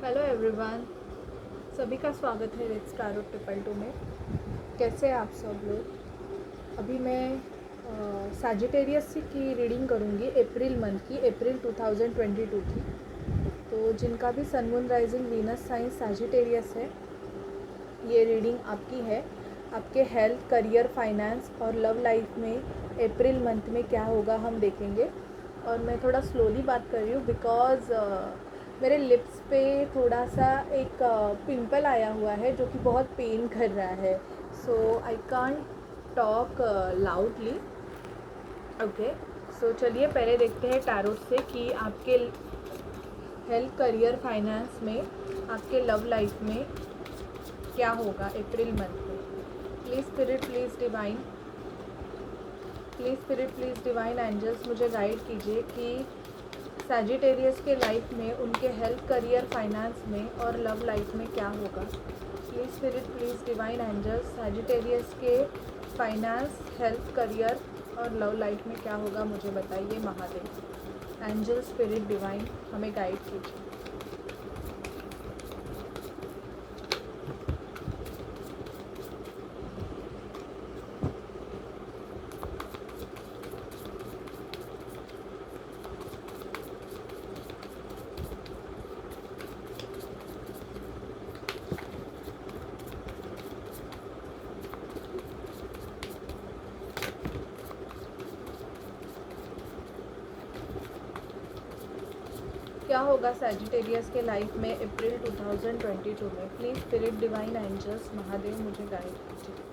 Hello everyone, सभी का स्वागत है रेड स्टारो 222 में। कैसे हैं आप सब लोग? अभी मैं सैजिटेरियस की रीडिंग करूँगी अप्रैल मंथ की, अप्रैल 2022 की। तो जिनका भी sun moon rising Venus sign Sagittarius है, ये रीडिंग आपकी है। आपके हेल्थ, करियर, फाइनेंस और लव लाइफ में अप्रैल मंथ में क्या होगा हम देखेंगे। और मैं थोड़ा स्लोली बात कर रही हूँ बिकॉज़ मेरे लिप्स पे थोड़ा सा एक पिंपल आया हुआ है जो कि बहुत पेन कर रहा है। So I can't talk loudly. Okay, so चलिए पहले देखते हैं टैरोट से कि आपके हेल्थ, करियर, फाइनेंस में, आपके लव लाइफ में क्या होगा अप्रैल मंथ में। Please spirit, please divine angels मुझे गाइड कीजिए कि सैजिटेरियस के लाइफ में, उनके हेल्थ, करियर, फाइनेंस में और लव लाइफ में क्या होगा। Please spirit, please divine angels, Sagittarius के फाइनेंस, हेल्थ, करियर और लव लाइफ में क्या होगा मुझे बताइए महादेव। एंजल, स्पिरिट, डिवाइन हमें गाइड कीजिए। क्या होगा सैजिटेरियस के लाइफ में अप्रैल 2022 में। Please spirit, divine angels Mahadev मुझे गाइड कीजिए।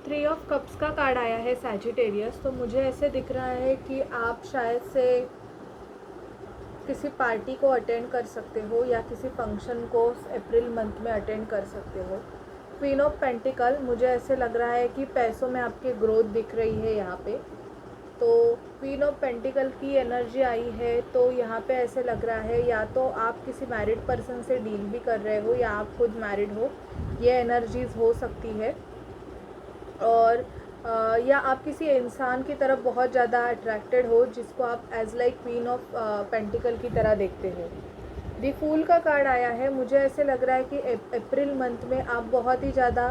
3 ऑफ कप्स का कार्ड आया है सैजिटेरियस। तो मुझे ऐसे दिख रहा है कि आप शायद से किसी पार्टी को अटेंड कर सकते हो या किसी फंक्शन को अप्रैल मंथ में अटेंड कर सकते हो। क्वीन ऑफ पेंटिकल, मुझे ऐसे लग रहा है कि पैसों में आपकी ग्रोथ दिख रही है यहाँ पे। तो क्वीन ऑफ पेंटिकल की एनर्जी आई है, तो यहाँ पे ऐसे लग रहा है या तो आप किसी मैरिड पर्सन से डील भी कर रहे हो या आप खुद मैरिड हो, ये एनर्जीज़ हो सकती है। और या आप किसी इंसान की तरफ बहुत ज़्यादा अट्रैक्टेड हो जिसको आप as like queen of pentacle की तरह देखते हो। दी फूल का कार्ड आया है। मुझे ऐसे लग रहा है कि अप्रैल मंथ में आप बहुत ही ज़्यादा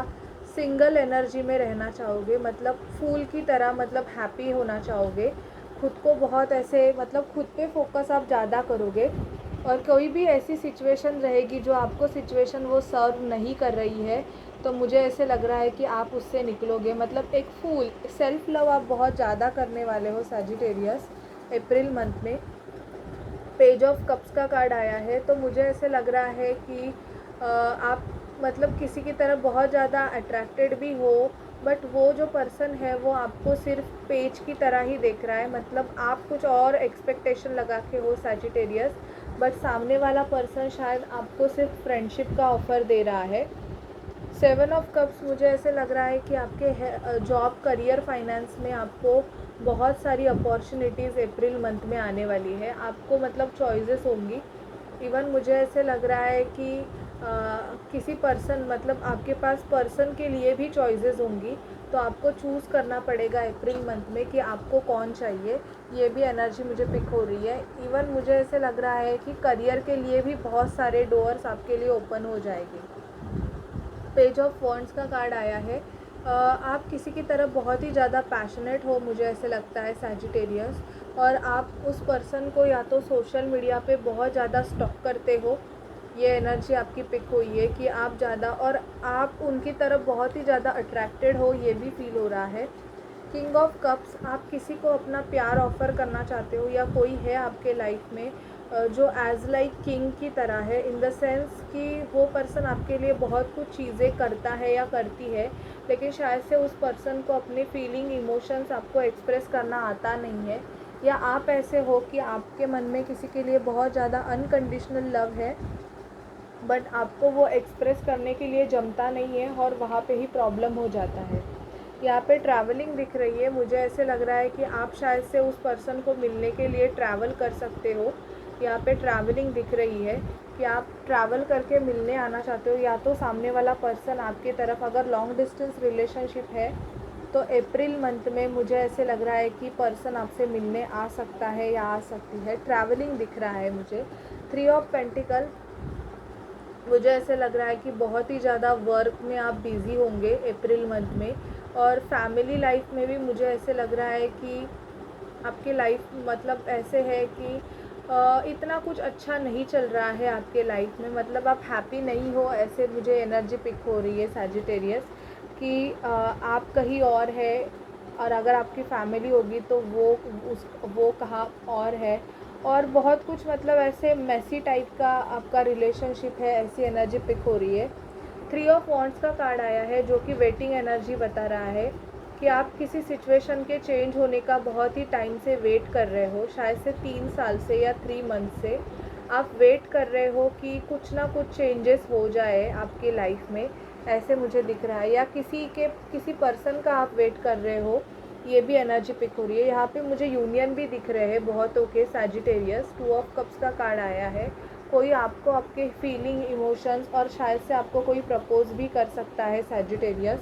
सिंगल एनर्जी में रहना चाहोगे, मतलब फूल की तरह, मतलब हैप्पी होना चाहोगे। खुद को बहुत ऐसे, मतलब खुद पे फोकस आप ज़्यादा करोगे। और कोई भी ऐसी सिचुएशन रहेगी जो आपको सिचुएशन वो सर्व नहीं कर रही है, तो मुझे ऐसे लग रहा है कि आप उससे निकलोगे। मतलब एक फूल, सेल्फ लव आप बहुत ज़्यादा करने वाले हो सैजिटेरियस अप्रैल मंथ में। पेज ऑफ कप्स का कार्ड आया है। तो मुझे ऐसे लग रहा है कि आप मतलब किसी की तरफ बहुत ज़्यादा अट्रैक्टेड भी हो, बट वो जो पर्सन है वो आपको सिर्फ पेज की तरह ही देख रहा है। मतलब आप कुछ और एक्सपेक्टेशन लगा के हो सैजिटेरियस, बट सामने वाला पर्सन शायद आपको सिर्फ फ्रेंडशिप का ऑफ़र दे रहा है। 7 ऑफ कप्स, मुझे ऐसे लग रहा है कि आपके जॉब, करियर, फाइनेंस में आपको बहुत सारी अपॉर्चुनिटीज़ अप्रैल मंथ में आने वाली है। आपको मतलब चॉइसेस होंगी। इवन मुझे ऐसे लग रहा है कि किसी पर्सन, मतलब आपके पास पर्सन के लिए भी चॉइसेस होंगी, तो आपको चूज़ करना पड़ेगा अप्रैल मंथ में कि आपको कौन चाहिए। ये भी एनर्जी मुझे पिक हो रही है। इवन मुझे ऐसे लग रहा है कि करियर के लिए भी बहुत सारे डोर्स आपके लिए ओपन हो जाएंगे। पेज ऑफ वॉन्ड्स का कार्ड आया है। आप किसी की तरफ बहुत ही ज़्यादा पैशनेट हो, मुझे ऐसे लगता है सैजिटेरियस। और आप उस पर्सन को या तो सोशल मीडिया पे बहुत ज़्यादा स्टॉक करते हो, ये एनर्जी आपकी पिक हुई है कि आप ज़्यादा, और आप उनकी तरफ बहुत ही ज़्यादा अट्रैक्टेड हो, ये भी फील हो रहा है। किंग ऑफ कप्स, आप किसी को अपना प्यार ऑफ़र करना चाहते हो या कोई है आपके लाइफ में जो एज़ लाइक किंग की तरह है, इन द सेंस कि वो पर्सन आपके लिए बहुत कुछ चीज़ें करता है या करती है, लेकिन शायद से उस पर्सन को अपने फीलिंग इमोशंस आपको एक्सप्रेस करना आता नहीं है, या आप ऐसे हो कि आपके मन में किसी के लिए बहुत ज़्यादा अनकंडीशनल लव है, बट आपको वो एक्सप्रेस करने के लिए जमता नहीं है और वहाँ पे ही प्रॉब्लम हो जाता है। यहाँ पे ट्रैवलिंग दिख रही है, मुझे ऐसे लग रहा है कि आप शायद से उस पर्सन को मिलने के लिए ट्रैवल कर सकते हो। यहाँ पे ट्रैवलिंग दिख रही है कि आप ट्रैवल करके मिलने आना चाहते हो, या तो सामने वाला पर्सन आपकी तरफ, अगर लॉन्ग डिस्टेंस रिलेशनशिप है तो अप्रैल मंथ में मुझे ऐसे लग रहा है कि पर्सन आपसे मिलने आ सकता है या आ सकती है। ट्रैवलिंग दिख रहा है मुझे। 3 ऑफ पेंटिकल, मुझे ऐसे लग रहा है कि बहुत ही ज़्यादा वर्क में आप बिज़ी होंगे अप्रैल मंथ में, और फैमिली लाइफ में भी मुझे ऐसे लग रहा है कि आपकी लाइफ मतलब ऐसे है कि इतना कुछ अच्छा नहीं चल रहा है आपके लाइफ में, मतलब आप हैप्पी नहीं हो, ऐसे मुझे एनर्जी पिक हो रही है सैजिटेरियस, कि आप कहीं और है, और अगर आपकी फैमिली होगी तो वो कहाँ और है, और बहुत कुछ मतलब ऐसे मेसी टाइप का आपका रिलेशनशिप है, ऐसी एनर्जी पिक हो रही है। 3 ऑफ वॉन्ड्स का कार्ड आया है जो कि वेटिंग एनर्जी बता रहा है कि आप किसी सिचुएशन के चेंज होने का बहुत ही टाइम से वेट कर रहे हो, शायद से 3 साल से या 3 मंथ से आप वेट कर रहे हो कि कुछ ना कुछ चेंजेस हो जाए आपकी लाइफ में, ऐसे मुझे दिख रहा है, या किसी पर्सन का आप वेट कर रहे हो, ये भी एनर्जी पिक हो रही है। यहाँ पे मुझे यूनियन भी दिख रहे हैं बहुतों के सैजिटेरियस। 2 ऑफ कप्स का कार्ड आया है, कोई आपको आपके फीलिंग इमोशंस, और शायद से आपको कोई प्रपोज भी कर सकता है सैजिटेरियस।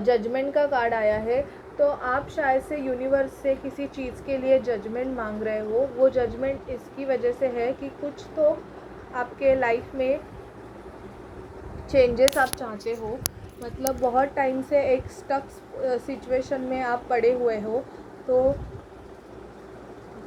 जजमेंट का कार्ड आया है, तो आप शायद से यूनिवर्स से किसी चीज़ के लिए जजमेंट मांग रहे हो। वो जजमेंट इसकी वजह से है कि कुछ तो आपके लाइफ में चेंजेस आप चाहते हो, मतलब बहुत टाइम से एक स्टक सिचुएशन में आप पड़े हुए हो, तो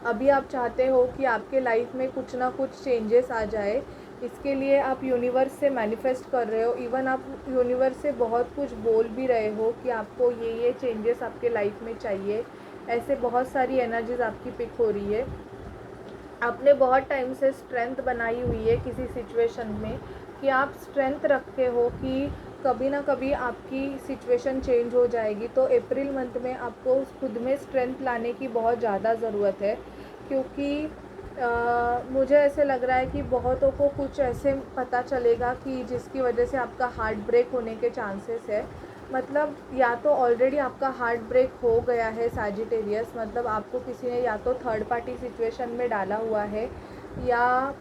अभी आप चाहते हो कि आपके लाइफ में कुछ ना कुछ चेंजेस आ जाए। इसके लिए आप यूनिवर्स से मैनिफेस्ट कर रहे हो, इवन आप यूनिवर्स से बहुत कुछ बोल भी रहे हो कि आपको ये चेंजेस आपके लाइफ में चाहिए। ऐसे बहुत सारी एनर्जीज आपकी पिक हो रही है। आपने बहुत टाइम से स्ट्रेंथ बनाई हुई है किसी सिचुएशन में, कि आप स्ट्रेंथ रखते हो कि कभी ना कभी आपकी सिचुएशन चेंज हो जाएगी। तो अप्रैल मंथ में आपको खुद में स्ट्रेंथ लाने की बहुत ज़्यादा ज़रूरत है, क्योंकि मुझे ऐसे लग रहा है कि बहुतों को कुछ ऐसे पता चलेगा कि जिसकी वजह से आपका हार्ट ब्रेक होने के चांसेस है। मतलब या तो ऑलरेडी आपका हार्ट ब्रेक हो गया है सैजिटेरियस, मतलब आपको किसी ने या तो थर्ड पार्टी सिचुएशन में डाला हुआ है, या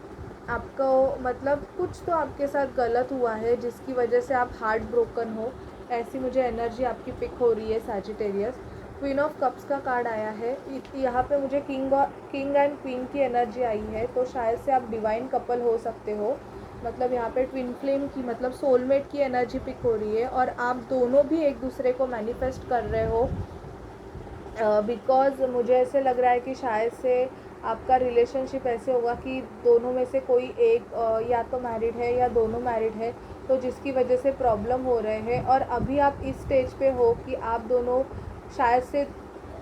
आपको मतलब कुछ तो आपके साथ गलत हुआ है जिसकी वजह से आप हार्ट ब्रोकन हो। ऐसी मुझे एनर्जी आपकी पिक हो रही है सैजिटेरियस। क्वीन ऑफ कप्स का कार्ड आया है, यहाँ पे मुझे किंग एंड क्वीन की एनर्जी आई है, तो शायद से आप डिवाइन कपल हो सकते हो। मतलब यहाँ पे ट्विन फ्लेम की, मतलब सोलमेट की एनर्जी पिक हो रही है, और आप दोनों भी एक दूसरे को मैनिफेस्ट कर रहे हो, बिकॉज़ मुझे ऐसे लग रहा है कि शायद से आपका रिलेशनशिप ऐसे होगा कि दोनों में से कोई एक या तो मैरिड है या दोनों मैरिड है, तो जिसकी वजह से प्रॉब्लम हो रहे हैं। और अभी आप इस स्टेज पे हो कि आप दोनों शायद से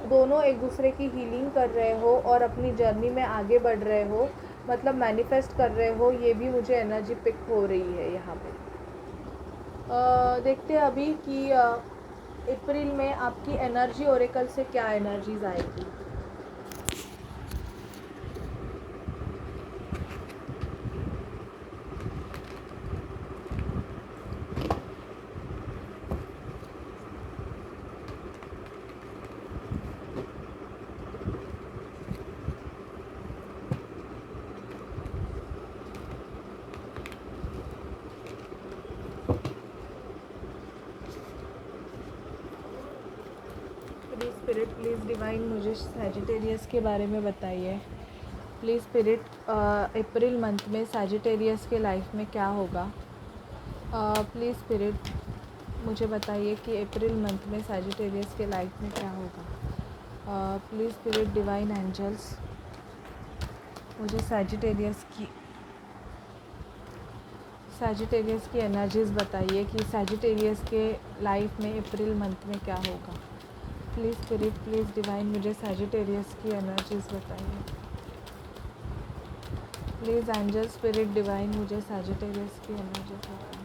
दोनों एक दूसरे की हीलिंग कर रहे हो और अपनी जर्नी में आगे बढ़ रहे हो, मतलब मैनिफेस्ट कर रहे हो। ये भी मुझे एनर्जी पिक हो रही है यहाँ पे। देखते हैं अभी कि अप्रैल में आपकी एनर्जी ओरेकल से क्या एनर्जीज आएगी। प्लीज़ स्पिरिट, प्लीज़ डिवाइन, मुझे सैजिटेरियस के बारे में बताइए। प्लीज़ स्पिरिट, अप्रैल मंथ में सैजिटेरियस के लाइफ में क्या होगा। प्लीज़ स्पिरिट, मुझे बताइए कि अप्रैल मंथ में सैजिटेरियस के लाइफ में क्या होगा। प्लीज़ स्पिरिट डिवाइन एंजल्स, मुझे सैजिटेरियस की एनर्जीज़ बताइए कि सैजिटेरियस के लाइफ में अप्रैल मंथ में क्या होगा। प्लीज़ स्पिरिट, प्लीज़ डिवाइन, मुझे सैजिटेरियस की एनर्जीज़ बताइए। प्लीज़ एंजल स्पिरिट डिवाइन मुझे सैजिटेरियस की एनर्जी बताएं।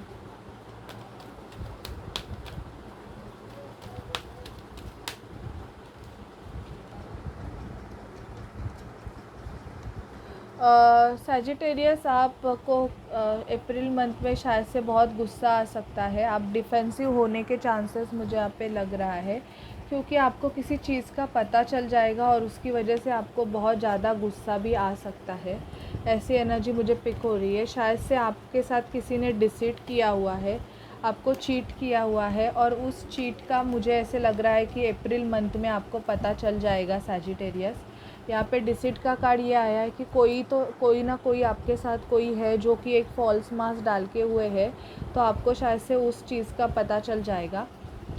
सैजिटेरियस आपको अप्रैल मंथ में शायद से बहुत गुस्सा आ सकता है। आप डिफेंसिव होने के चांसेस मुझे यहाँ पे लग रहा है, क्योंकि आपको किसी चीज़ का पता चल जाएगा और उसकी वजह से आपको बहुत ज़्यादा गुस्सा भी आ सकता है। ऐसी एनर्जी मुझे पिक हो रही है। शायद से आपके साथ किसी ने डिसीट किया हुआ है, आपको चीट किया हुआ है, और उस चीट का मुझे ऐसे लग रहा है कि अप्रैल मंथ में आपको पता चल जाएगा सैजिटेरियस। यहाँ पे डिसीट का कार्ड ये आया है कि कोई ना कोई आपके साथ कोई है जो कि एक फॉल्स मास्क डाल के हुए है, तो आपको शायद से उस चीज़ का पता चल जाएगा।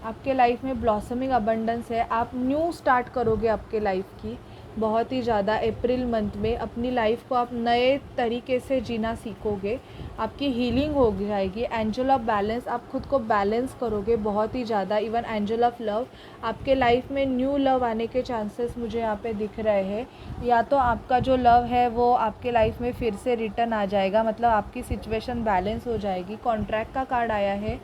आपके लाइफ में ब्लॉसमिंग अबंडेंस है। आप न्यू स्टार्ट करोगे आपके लाइफ की बहुत ही ज़्यादा। अप्रैल मंथ में अपनी लाइफ को आप नए तरीके से जीना सीखोगे। आपकी हीलिंग हो जाएगी। एंजल ऑफ बैलेंस, आप खुद को बैलेंस करोगे बहुत ही ज़्यादा। इवन एंजल ऑफ लव, आपके लाइफ में न्यू लव आने के चांसेस मुझे यहाँ पे दिख रहे हैं। या तो आपका जो लव है वो आपके लाइफ में फिर से रिटर्न आ जाएगा, मतलब आपकी सिचुएशन बैलेंस हो जाएगी। कॉन्ट्रैक्ट का कार्ड आया है।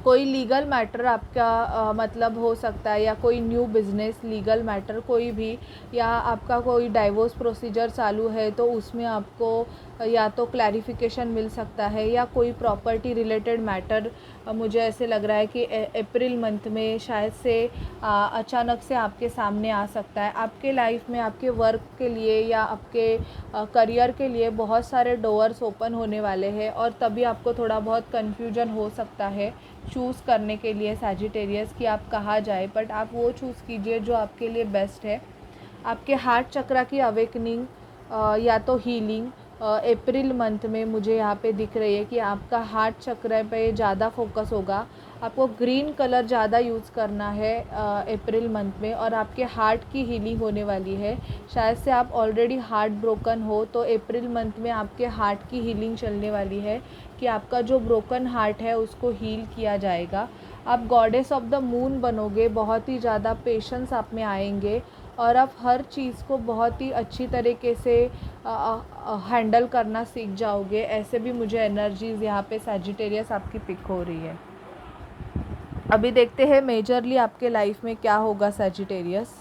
कोई लीगल मैटर आपका मतलब हो सकता है, या कोई न्यू बिज़नेस लीगल मैटर कोई भी, या आपका कोई डाइवोर्स प्रोसीजर चालू है तो उसमें आपको या तो क्लैरिफिकेशन मिल सकता है, या कोई प्रॉपर्टी रिलेटेड मैटर मुझे ऐसे लग रहा है कि अप्रैल मंथ में शायद से अचानक से आपके सामने आ सकता है। आपके लाइफ में आपके वर्क के लिए या आपके करियर के लिए बहुत सारे डोर्स ओपन होने वाले हैं, और तभी आपको थोड़ा बहुत कन्फ्यूजन हो सकता है चूज़ करने के लिए सैजिटेरियस कि आप कहाँ जाए। बट आप वो चूज़ कीजिए जो आपके लिए बेस्ट है। आपके हार्ट चक्रा की अवेकनिंग या तो हीलिंग अप्रैल मंथ में मुझे यहाँ पे दिख रही है कि आपका हार्ट चक्र पे ज़्यादा फोकस होगा। आपको ग्रीन कलर ज़्यादा यूज़ करना है अप्रैल मंथ में, और आपके हार्ट की हीलिंग होने वाली है। शायद से आप ऑलरेडी हार्ट ब्रोकन हो, तो अप्रैल मंथ में आपके हार्ट की हीलिंग चलने वाली है कि आपका जो ब्रोकन हार्ट है उसको हील किया जाएगा। आप गॉडेस ऑफ द मून बनोगे। बहुत ही ज़्यादा पेशेंस आप में आएंगे, और आप हर चीज़ को बहुत ही अच्छी तरीके से हैंडल करना सीख जाओगे। ऐसे भी मुझे एनर्जीज़ यहाँ पे सैजिटेरियस आपकी पिक हो रही है। अभी देखते हैं मेजरली आपके लाइफ में क्या होगा Sagittarius.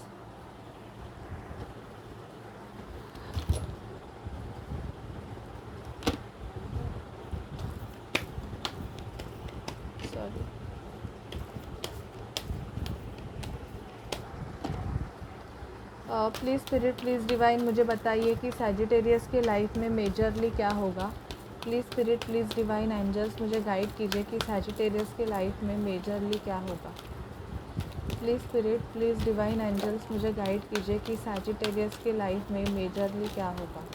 Sorry, please spirit, please divine मुझे बताइए कि सैजिटेरियस के लाइफ में मेजरली क्या होगा। Please spirit, please divine angels मुझे गाइड कीजिए कि सैजिटेरियस के लाइफ में मेजरली क्या होगा। Please spirit, please divine angels मुझे गाइड कीजिए कि सैजिटेरियस के लाइफ में मेजरली क्या होगा।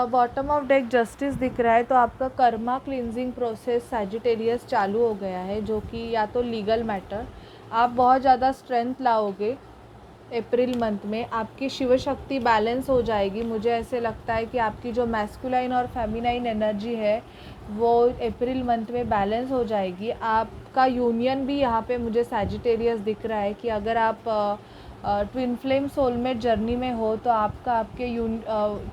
बॉटम ऑफ डेक जस्टिस दिख रहा है, तो आपका कर्मा क्लिनजिंग प्रोसेस सैजिटेरियस चालू हो गया है, जो कि या तो लीगल मैटर। आप बहुत ज़्यादा स्ट्रेंथ लाओगे अप्रैल मंथ में। आपकी शिव शक्ति बैलेंस हो जाएगी। मुझे ऐसे लगता है कि आपकी जो मैस्कुलाइन और फेमिनाइन एनर्जी है वो अप्रैल मंथ में बैलेंस हो जाएगी। आपका यूनियन भी यहाँ पे मुझे सैजिटेरियस दिख रहा है कि अगर आप ट्विन फ्लेम सोलमेट जर्नी में हो तो आपका आपके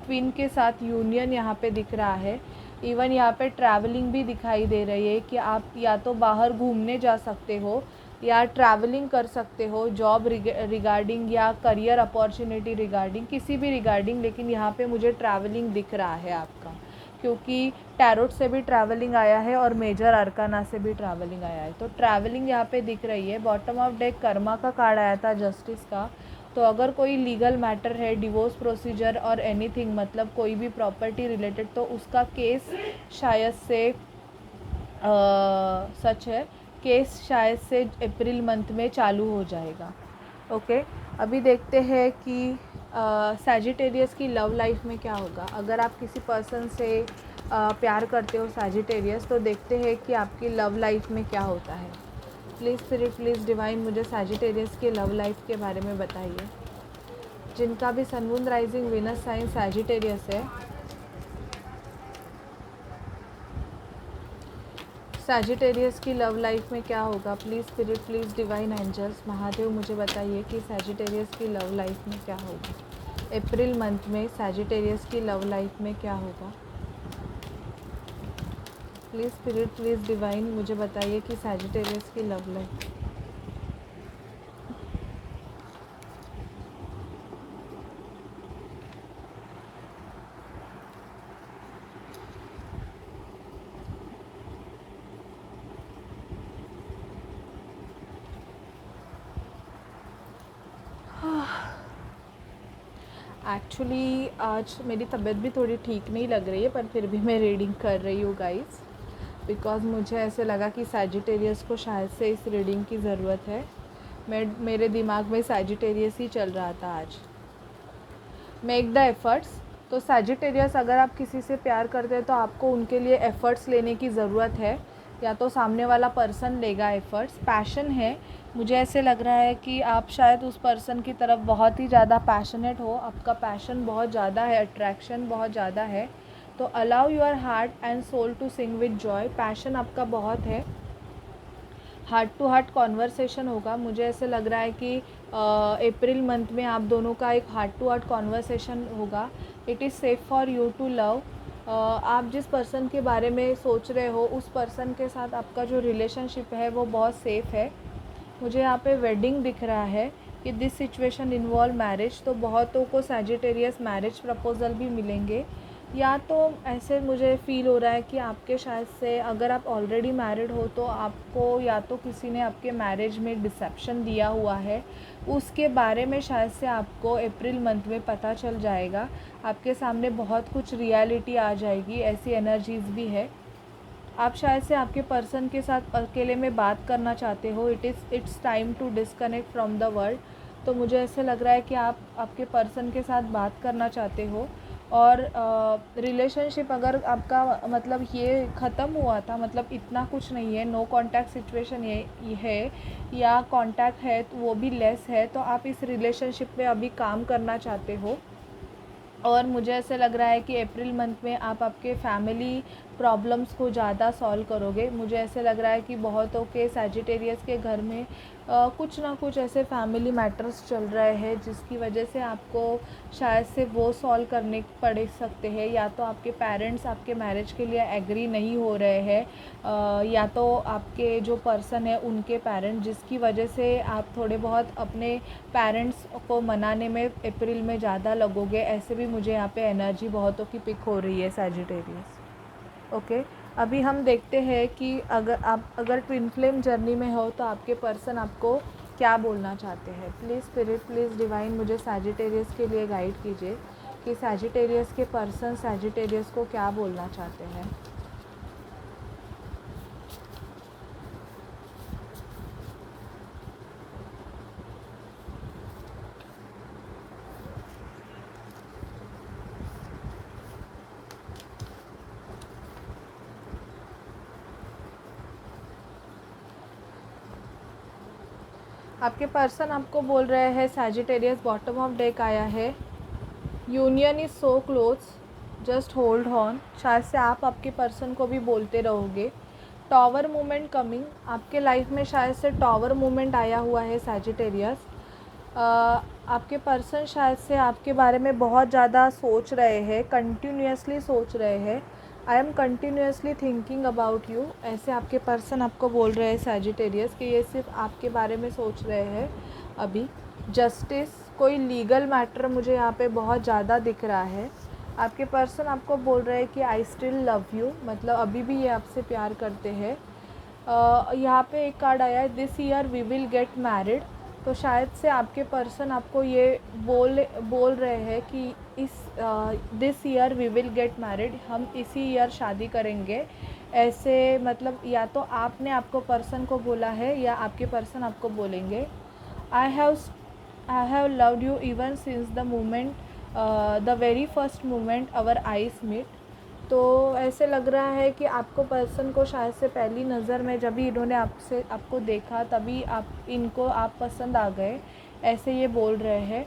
ट्विन के साथ यूनियन यहाँ पे दिख रहा है। इवन यहाँ पे ट्रैवलिंग भी दिखाई दे रही है कि आप या तो बाहर घूमने जा सकते हो या ट्रैवलिंग कर सकते हो, जॉब रिगार्डिंग या करियर अपॉर्चुनिटी रिगार्डिंग, किसी भी रिगार्डिंग। लेकिन यहाँ पे मुझे ट्रैवलिंग दिख रहा है आपका, क्योंकि टैरोट से भी ट्रैवलिंग आया है और मेजर अरकाना से भी ट्रैवलिंग आया है, तो ट्रैवलिंग यहाँ पे दिख रही है। बॉटम ऑफ डेक कर्मा का कार्ड आया था, जस्टिस का। तो अगर कोई लीगल मैटर है, डिवोर्स प्रोसीजर और एनीथिंग, मतलब कोई भी प्रॉपर्टी रिलेटेड, तो उसका केस शायद से सच है, केस शायद से अप्रैल मंथ में चालू हो जाएगा। ओके, अभी देखते हैं कि सैजिटेरियस की लव लाइफ में क्या होगा। अगर आप किसी पर्सन से प्यार करते हो सैजिटेरियस, तो देखते हैं कि आपकी लव लाइफ में क्या होता है। प्लीज़ स्पिरिट, प्लीज़ डिवाइन मुझे सैजिटेरियस की लव लाइफ के बारे में बताइए। जिनका भी sun moon rising Venus sign Sagittarius है, सैजिटेरियस की लव लाइफ में क्या होगा? Please spirit, please divine angels, Mahadev मुझे बताइए कि सैजिटेरियस की लव लाइफ में क्या होगा। अप्रैल मंथ में सैजिटेरियस की लव लाइफ में क्या होगा? प्लीज़ स्पिरिट, प्लीज़ डिवाइन मुझे बताइए कि सैजिटेरियस की लव लाइफ। एक्चुअली आज मेरी तबीयत भी थोड़ी ठीक नहीं लग रही है, पर फिर भी मैं रीडिंग कर रही हूँ गाइस, बिकॉज़ मुझे ऐसे लगा कि सैजिटेरियस को शायद से इस रीडिंग की ज़रूरत है। मेरे दिमाग में सैजिटेरियस ही चल रहा था आज। Make the efforts. तो सैजिटेरियस, अगर आप किसी से प्यार करते हैं तो आपको उनके लिए एफ़र्ट्स लेने की ज़रूरत है, या तो सामने वाला पर्सन लेगा एफ़र्ट्स। पैशन है, मुझे ऐसे लग रहा है कि आप शायद उस पर्सन की तरफ बहुत ही ज़्यादा पैशनेट हो, आपका पैशन बहुत ज़्यादा है, अट्रैक्शन बहुत ज़्यादा है। तो allow your heart and soul to sing with joy. Passion आपका बहुत है, हार्ट टू हार्ट कॉन्वर्सेशन होगा। मुझे ऐसे लग रहा है कि अप्रैल मंथ में आप दोनों का एक हार्ट टू हार्ट कॉन्वर्सेशन होगा। It is safe for you to love. आप जिस पर्सन के बारे में सोच रहे हो उस पर्सन के साथ आपका जो रिलेशनशिप है वो बहुत सेफ़ है। मुझे यहाँ पे वेडिंग दिख रहा है कि दिस सिचुएशन इन्वॉल्व मैरिज। तो बहुतों को सैजिटेरियस मैरिज प्रपोज़ल भी मिलेंगे, या तो ऐसे मुझे फ़ील हो रहा है कि आपके शायद से, अगर आप ऑलरेडी मैरिड हो तो आपको या तो किसी ने आपके मैरिज में डिसेप्शन दिया हुआ है, उसके बारे में शायद से आपको अप्रैल मंथ में पता चल जाएगा। आपके सामने बहुत कुछ रियलिटी आ जाएगी, ऐसी एनर्जीज़ भी है। आप शायद से आपके पर्सन के साथ अकेले में बात करना चाहते हो। It's time to disconnect from the world. तो मुझे ऐसे लग रहा है कि आप आपके पर्सन के साथ बात करना चाहते हो, और रिलेशनशिप अगर आपका मतलब ये ख़त्म हुआ था, मतलब इतना कुछ नहीं है, नो कांटेक्ट सिचुएशन ये है, या कांटेक्ट है तो वो भी लेस है, तो आप इस रिलेशनशिप पे अभी काम करना चाहते हो। और मुझे ऐसे लग रहा है कि अप्रैल मंथ में आप आपके फैमिली प्रॉब्लम्स को ज़्यादा सॉल्व करोगे। मुझे ऐसे लग रहा है कि बहुतों के सैजिटेरियस के घर में कुछ ना कुछ ऐसे फैमिली मैटर्स चल रहे हैं जिसकी वजह से आपको शायद से वो सॉल्व करने पड़ सकते हैं, या तो आपके पेरेंट्स आपके मैरिज के लिए एग्री नहीं हो रहे हैं, या तो आपके जो पर्सन है उनके पेरेंट्स, जिसकी वजह से आप थोड़े बहुत अपने पेरेंट्स को मनाने में अप्रैल में ज़्यादा लगोगे। ऐसे भी मुझे यहाँ पे एनर्जी बहुतों की पिक हो रही है सैजिटेरियस। ओके, अभी हम देखते हैं कि अगर ट्विन फ्लेम जर्नी में हो तो आपके पर्सन आपको क्या बोलना चाहते हैं। प्लीज़ स्पिरिट, प्लीज़ डिवाइन मुझे सैजिटेरियस के लिए गाइड कीजिए कि सैजिटेरियस के पर्सन सैजिटेरियस को क्या बोलना चाहते हैं। आपके पर्सन आपको बोल रहे हैं सैजिटेरियस, बॉटम ऑफ डेक आया है, union is so close, just hold on. शायद से आप आपके पर्सन को भी बोलते रहोगे। टॉवर मूवमेंट कमिंग, आपके लाइफ में शायद से टॉवर मूवमेंट आया हुआ है सैजिटेरियस। आपके पर्सन शायद से आपके बारे में बहुत ज़्यादा सोच रहे हैं, कंटिन्यूसली सोच रहे हैं। I am continuously thinking about you, ऐसे आपके पर्सन आपको बोल रहे हैं सैजिटेरियस कि ये सिर्फ आपके बारे में सोच रहे हैं अभी। जस्टिस, कोई लीगल मैटर मुझे यहाँ पे बहुत ज़्यादा दिख रहा है। आपके पर्सन आपको बोल रहे हैं कि आई स्टिल लव यू, मतलब अभी भी ये आपसे प्यार करते हैं। यहाँ पे एक कार्ड आया है, this year we will get married. तो शायद से आपके पर्सन आपको ये बोल रहे हैं कि this year we will get married, हम इसी ईयर शादी करेंगे। ऐसे मतलब या तो आपने आपको पर्सन को बोला है या आपके पर्सन आपको बोलेंगे, I have loved you even since the moment, the very first moment our eyes meet. तो ऐसे लग रहा है कि आपको पर्सन को शायद से पहली नज़र में जब भी इन्होंने आपको देखा तभी आप पसंद आ गए, ऐसे ये बोल रहे हैं।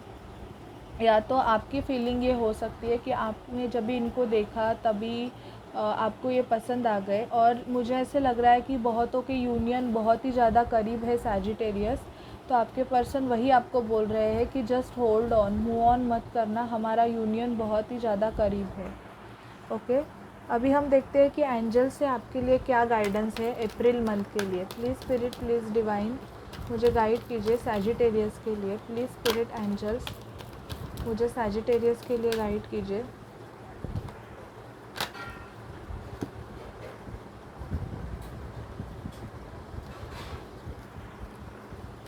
या तो आपकी फीलिंग ये हो सकती है कि आपने जब भी इनको देखा तभी आपको ये पसंद आ गए और मुझे ऐसे लग रहा है कि बहुतों के यूनियन बहुत ही ज़्यादा करीब है सैजिटेरियस। तो आपके पर्सन वही आपको बोल रहे हैं कि just hold on, move on मत करना, हमारा यूनियन बहुत ही ज़्यादा करीब है। ओके, अभी हम देखते हैं कि एंजल से आपके लिए क्या गाइडेंस है अप्रैल मंथ के लिए। प्लीज़ स्पिरिट, प्लीज़ डिवाइन मुझे गाइड कीजिए सैजिटेरियस के लिए। प्लीज़ स्पिरिट एंजल्स मुझे सैजिटेरियस के लिए गाइड कीजिए।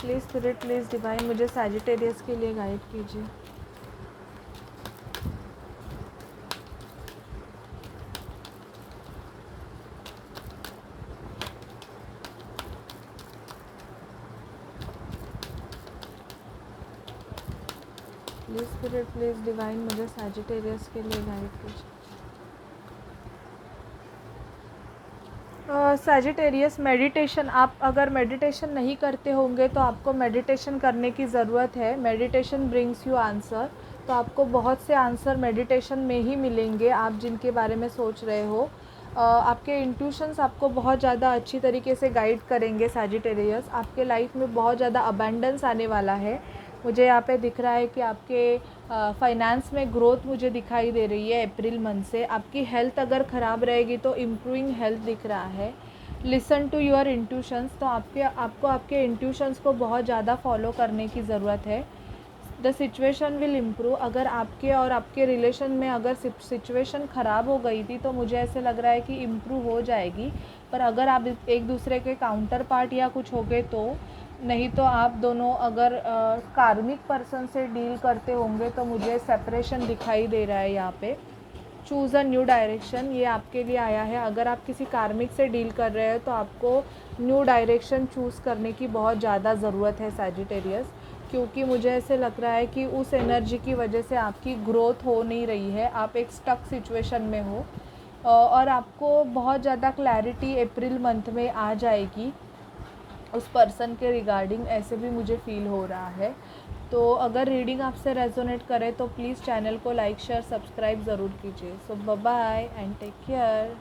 प्लीज़ स्पिरिट, प्लीज़ डिवाइन मुझे सैजिटेरियस के लिए गाइड कीजिए। प्लीज़ स्पिरिट, प्लीज़ डिवाइन मुझे सैजिटेरियस के लिए गाइड कीजिए। सैजिटेरियस मेडिटेशन, आप अगर मेडिटेशन नहीं करते होंगे तो आपको मेडिटेशन करने की ज़रूरत है। मेडिटेशन ब्रिंग्स यू आंसर, तो आपको बहुत से आंसर मेडिटेशन में ही मिलेंगे आप जिनके बारे में सोच रहे हो। आपके इंट्यूशंस आपको बहुत ज़्यादा अच्छी तरीके से गाइड करेंगे सैजिटेरियस। आपके लाइफ में बहुत ज़्यादा अबंडेंस आने वाला है। मुझे यहाँ पे दिख रहा है कि आपके फाइनेंस में ग्रोथ मुझे दिखाई दे रही है अप्रैल मंथ से। आपकी हेल्थ अगर ख़राब रहेगी तो इम्प्रूविंग हेल्थ दिख रहा है। लिसन टू योर इंट्यूशंस, तो आपको आपके इंट्यूशंस को बहुत ज़्यादा फॉलो करने की ज़रूरत है। The situation will improve. अगर आपके और आपके रिलेशन में अगर सिचुएशन ख़राब हो गई थी तो मुझे ऐसे लग रहा है कि इम्प्रूव हो जाएगी। पर अगर आप एक दूसरे के काउंटर पार्ट या कुछ हो गए तो नहीं, तो आप दोनों अगर कार्मिक पर्सन से डील करते होंगे तो मुझे सेपरेशन दिखाई दे रहा है यहाँ पे। चूज़ अ न्यू डायरेक्शन, ये आपके लिए आया है। अगर आप किसी कार्मिक से डील कर रहे हो तो आपको न्यू डायरेक्शन चूज़ करने की बहुत ज़्यादा ज़रूरत है सैजिटेरियस, क्योंकि मुझे ऐसे लग रहा है कि उस एनर्जी की वजह से आपकी ग्रोथ हो नहीं रही है। आप एक स्टक सिचुएशन में हो और आपको बहुत ज़्यादा क्लैरिटी अप्रैल मंथ में आ जाएगी उस पर्सन के रिगार्डिंग, ऐसे भी मुझे फ़ील हो रहा है। तो अगर रीडिंग आपसे रेजोनेट करे तो प्लीज़ चैनल को लाइक, शेयर, सब्सक्राइब ज़रूर कीजिए। So bye bye and take care.